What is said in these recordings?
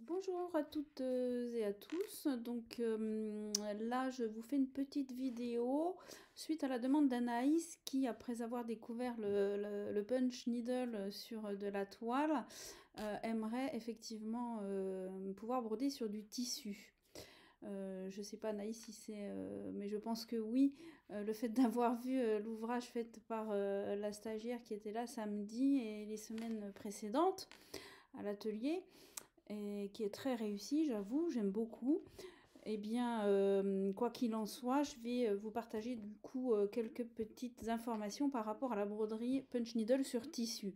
Bonjour à toutes et à tous. Donc là, je vous fais une petite vidéo suite à la demande d'Anaïs qui, après avoir découvert le punch needle sur de la toile, aimerait effectivement pouvoir broder sur du tissu. Je sais pas Anaïs si c'est, mais je pense que oui. Le fait d'avoir vu l'ouvrage fait par la stagiaire qui était là samedi et les semaines précédentes à l'atelier, et qui est très réussi, j'avoue, j'aime beaucoup. Eh bien, quoi qu'il en soit, je vais vous partager du coup quelques petites informations par rapport à la broderie punch needle sur tissu.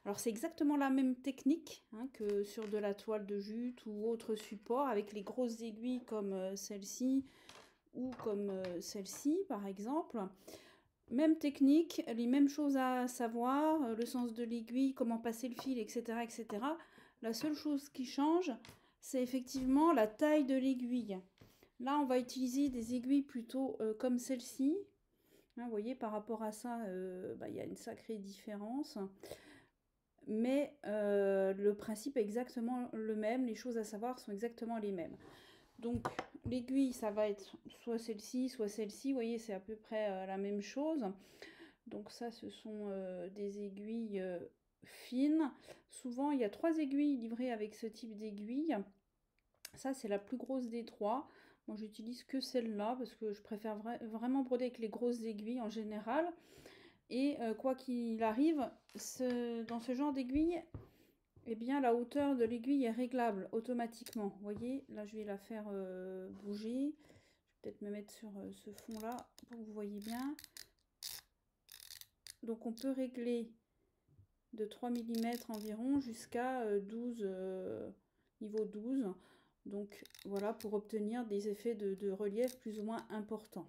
Alors c'est exactement la même technique que sur de la toile de jute ou autre support, avec les grosses aiguilles comme celle-ci ou comme celle-ci par exemple. Même technique, les mêmes choses à savoir, le sens de l'aiguille, comment passer le fil, etc., etc. La seule chose qui change, c'est effectivement la taille de l'aiguille. Là, on va utiliser des aiguilles plutôt comme celle-ci. Vous voyez, par rapport à ça, il y a une sacrée différence. Mais le principe est exactement le même, les choses à savoir sont exactement les mêmes. Donc l'aiguille, ça va être soit celle-ci, soit celle-ci. Vous voyez, c'est à peu près la même chose. Donc ça, ce sont des aiguilles fines. Souvent, il y a 3 aiguilles livrées avec ce type d'aiguille. Ça, c'est la plus grosse des 3. Moi, j'utilise que celle-là parce que je préfère vraiment broder avec les grosses aiguilles en général. Et quoi qu'il arrive, dans ce genre d'aiguille, eh bien, la hauteur de l'aiguille est réglable automatiquement. Vous voyez, là, je vais la faire bouger. Je vais peut-être me mettre sur ce fond-là pour que vous voyez bien. Donc, on peut régler de 3 mm environ jusqu'à 12, niveau 12. Donc, voilà, pour obtenir des effets de relief plus ou moins importants.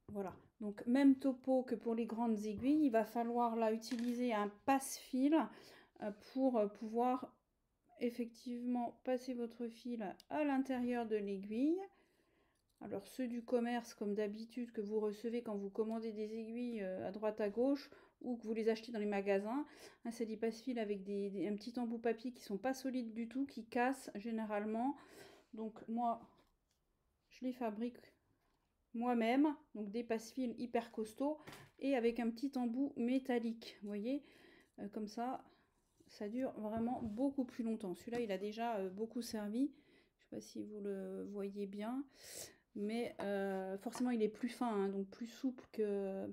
Voilà, donc même topo que pour les grandes aiguilles, il va falloir là utiliser un passe-fil pour pouvoir effectivement passer votre fil à l'intérieur de l'aiguille. Alors ceux du commerce, comme d'habitude, que vous recevez quand vous commandez des aiguilles à droite à gauche ou que vous les achetez dans les magasins, c'est des passe-fils avec un petit embout papier qui sont pas solides du tout, qui cassent généralement. Donc moi, je les fabrique moi-même, donc des passe-fils hyper costauds et avec un petit embout métallique, vous voyez, comme ça dure vraiment beaucoup plus longtemps. Celui-là, il a déjà beaucoup servi, je sais pas si vous le voyez bien, mais forcément il est plus fin, donc plus souple que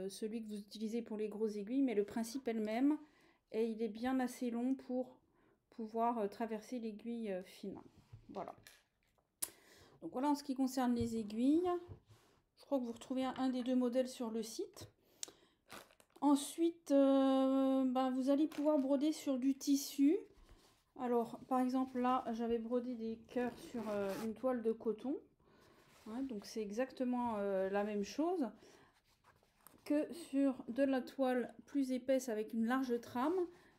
celui que vous utilisez pour les grosses aiguilles, mais le principe est le même et il est bien assez long pour pouvoir traverser l'aiguille fine. Voilà. Donc voilà en ce qui concerne les aiguilles. Je crois que vous retrouvez un des deux modèles sur le site. Ensuite, vous allez pouvoir broder sur du tissu. Alors, par exemple, là, j'avais brodé des cœurs sur une toile de coton. Donc, c'est exactement la même chose que sur de la toile plus épaisse avec une large trame.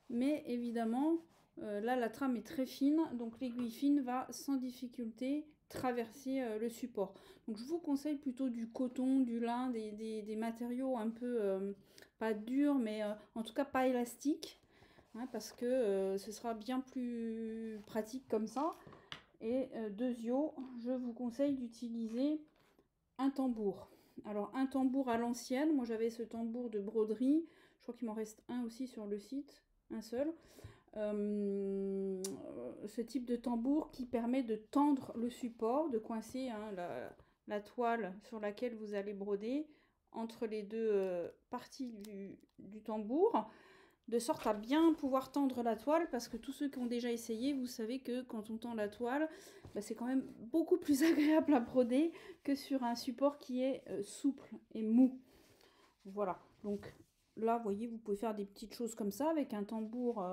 Mais évidemment, là, la trame est très fine. Donc, l'aiguille fine va sans difficulté traverser le support. Donc je vous conseille plutôt du coton, du lin, des matériaux un peu pas durs, mais en tout cas pas élastiques, parce que ce sera bien plus pratique comme ça. Et deuxièmement, je vous conseille d'utiliser un tambour. Alors un tambour à l'ancienne, moi j'avais ce tambour de broderie, je crois qu'il m'en reste un aussi sur le site, un seul. Ce type de tambour qui permet de tendre le support, de coincer la toile sur laquelle vous allez broder entre les deux parties du tambour, de sorte à bien pouvoir tendre la toile, parce que tous ceux qui ont déjà essayé, vous savez que quand on tend la toile, c'est quand même beaucoup plus agréable à broder que sur un support qui est souple et mou. Voilà, donc là, vous voyez, vous pouvez faire des petites choses comme ça avec un tambour.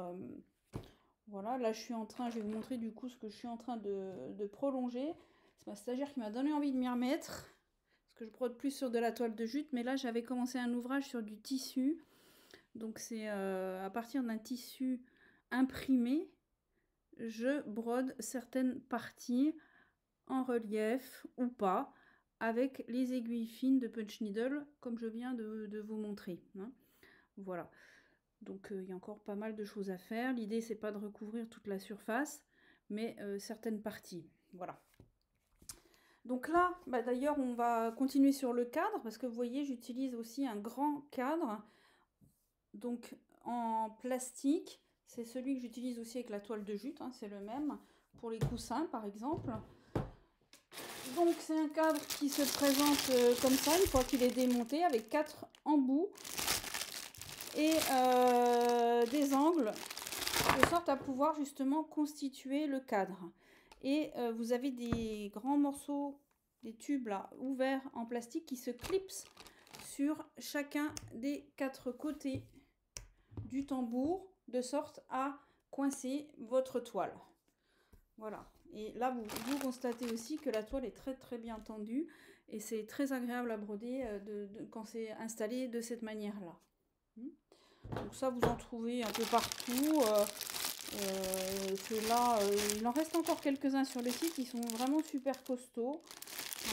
Voilà, là je vais vous montrer du coup ce que je suis en train de prolonger. C'est ma stagiaire qui m'a donné envie de m'y remettre, parce que je brode plus sur de la toile de jute, mais là j'avais commencé un ouvrage sur du tissu. Donc c'est à partir d'un tissu imprimé, je brode certaines parties en relief ou pas, avec les aiguilles fines de punch needle, comme je viens de vous montrer. Voilà. Donc il y a encore pas mal de choses à faire. L'idée, c'est pas de recouvrir toute la surface, mais certaines parties. Voilà. Donc là, bah, d'ailleurs, on va continuer sur le cadre, parce que vous voyez, j'utilise aussi un grand cadre, donc en plastique. C'est celui que j'utilise aussi avec la toile de jute, hein, c'est le même, pour les coussins par exemple. Donc c'est un cadre qui se présente comme ça, une fois qu'il est démonté, avec 4 embouts et des angles, de sorte à pouvoir justement constituer le cadre. Et vous avez des grands morceaux, des tubes là, ouverts en plastique qui se clipsent sur chacun des 4 côtés du tambour, de sorte à coincer votre toile. Voilà. Et là, vous constatez aussi que la toile est très très bien tendue et c'est très agréable à broder quand c'est installé de cette manière-là. Donc ça, vous en trouvez un peu partout. Ceux-là, il en reste encore quelques-uns sur le site. Ils sont vraiment super costauds.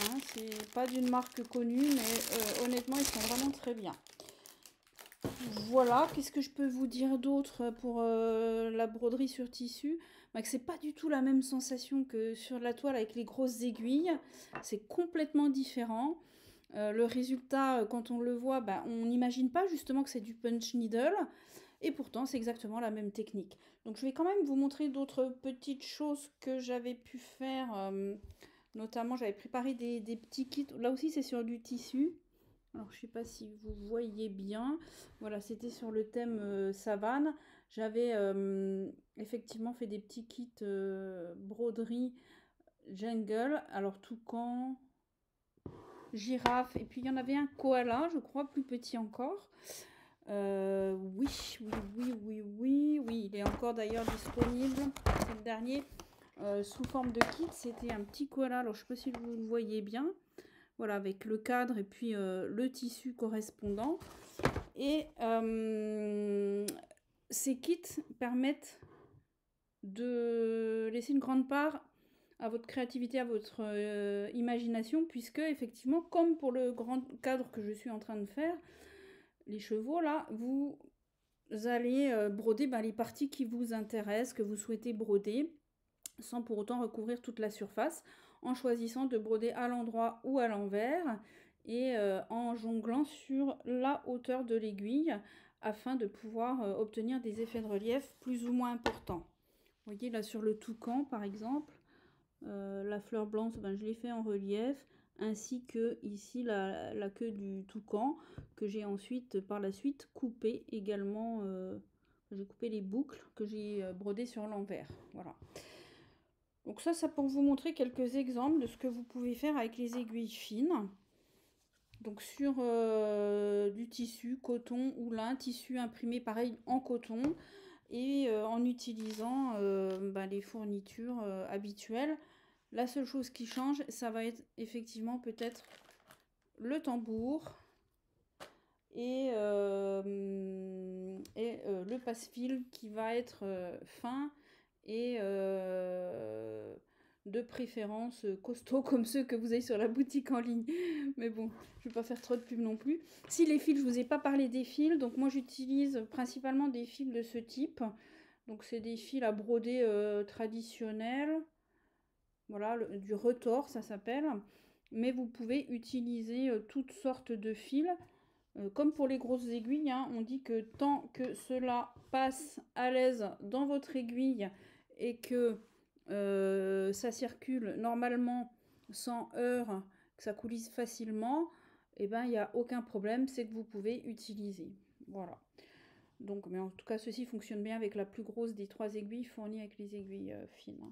Hein, c'est pas d'une marque connue, mais honnêtement, ils sont vraiment très bien. Voilà, qu'est-ce que je peux vous dire d'autre pour la broderie sur tissu? Bah, que c'est pas du tout la même sensation que sur la toile avec les grosses aiguilles. C'est complètement différent. Le résultat, quand on le voit, bah, on n'imagine pas justement que c'est du punch needle. Et pourtant, c'est exactement la même technique. Donc, je vais quand même vous montrer d'autres petites choses que j'avais pu faire. Notamment, j'avais préparé des petits kits. Là aussi, c'est sur du tissu. Alors, je ne sais pas si vous voyez bien. Voilà, c'était sur le thème savane. J'avais effectivement fait des petits kits broderie jungle. Alors, toucan, girafe. Et puis, il y en avait un koala, je crois, plus petit encore. Oui, il est encore d'ailleurs disponible. C'est le dernier sous forme de kit. C'était un petit koala. Alors, je ne sais pas si vous le voyez bien. Voilà, avec le cadre et puis le tissu correspondant. Et ces kits permettent de laisser une grande part à votre créativité, à votre imagination, puisque effectivement, comme pour le grand cadre que je suis en train de faire, les chevaux, là, vous allez broder les parties qui vous intéressent, que vous souhaitez broder, sans pour autant recouvrir toute la surface, en choisissant de broder à l'endroit ou à l'envers, et en jonglant sur la hauteur de l'aiguille, afin de pouvoir obtenir des effets de relief plus ou moins importants. Vous voyez là sur le toucan par exemple, la fleur blanche, je l'ai fait en relief, ainsi que ici la queue du toucan que j'ai ensuite par la suite coupé également. J'ai coupé les boucles que j'ai brodées sur l'envers. Voilà. Donc ça pour vous montrer quelques exemples de ce que vous pouvez faire avec les aiguilles fines. Donc sur du tissu, coton ou lin, tissu imprimé pareil en coton, et en utilisant les fournitures habituelles. La seule chose qui change, ça va être effectivement peut-être le tambour et le passe-fil qui va être fin et de préférence costaud comme ceux que vous avez sur la boutique en ligne. Mais bon, je vais pas faire trop de pub non plus. Si les fils, je vous ai pas parlé des fils, donc moi j'utilise principalement des fils de ce type. Donc c'est des fils à broder traditionnels. Voilà, du retors, ça s'appelle. Mais vous pouvez utiliser toutes sortes de fils. Comme pour les grosses aiguilles, hein, on dit que tant que cela passe à l'aise dans votre aiguille et que ça circule normalement sans heurts, que ça coulisse facilement, et ben il n'y a aucun problème, c'est que vous pouvez utiliser. Voilà. Donc, mais en tout cas, ceci fonctionne bien avec la plus grosse des 3 aiguilles fournies avec les aiguilles fines.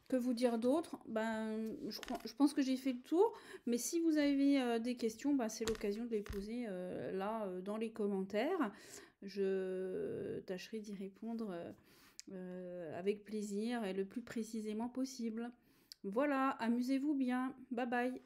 Que vous dire d'autre? Je pense que j'ai fait le tour, mais si vous avez des questions, c'est l'occasion de les poser là dans les commentaires. Je tâcherai d'y répondre avec plaisir et le plus précisément possible. Voilà, amusez-vous bien. Bye bye.